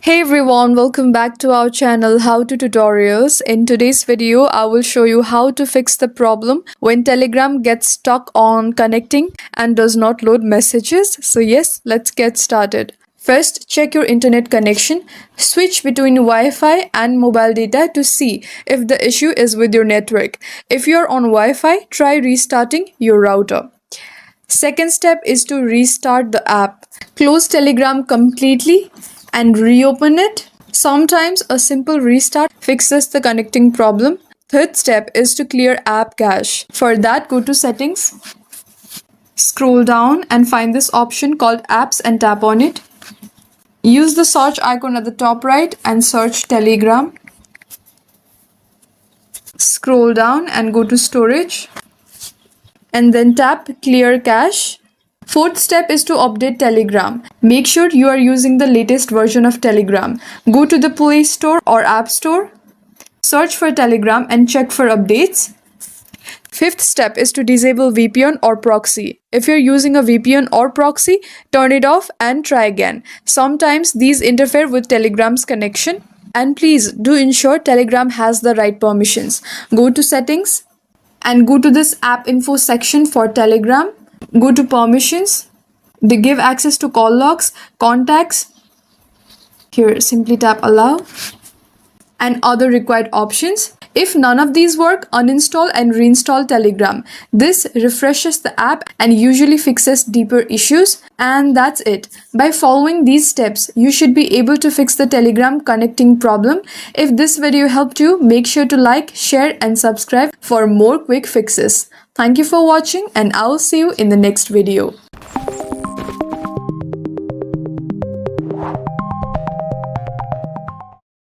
Hey everyone, welcome back to our channel How to Tutorials. In today's video, I will show you how to fix the problem when Telegram gets stuck on connecting and does not load messages. So yes, let's get started. First, check your internet connection. Switch between Wi-Fi and mobile data to see if the issue is with your network. If you're on Wi-Fi, try restarting your router. Second step is to restart the app. Close Telegram completely and reopen it. Sometimes a simple restart fixes the connecting problem. Third step is to clear app cache. For that, go to settings, scroll down and find this option called apps and tap on it. Use the search icon at the top right and search Telegram. Scroll down and go to storage and then tap clear cache. Fourth step is to update Telegram. Make sure you are using the latest version of Telegram. Go to the Play Store or App Store, search for Telegram and check for updates. Fifth step is to disable VPN or proxy. If you're using a VPN or proxy, turn it off and try again. Sometimes these interfere with Telegram's connection. And please do ensure Telegram has the right permissions. Go to settings and go to this app info section for Telegram. Go to permissions. They give access to call logs, contacts. Here, simply tap allow and other required options. If none of these work, uninstall and reinstall Telegram. This refreshes the app and usually fixes deeper issues. And that's it. By following these steps, you should be able to fix the Telegram connecting problem. If this video helped you, make sure to like, share and subscribe for more quick fixes. Thank you for watching and I will see you in the next video.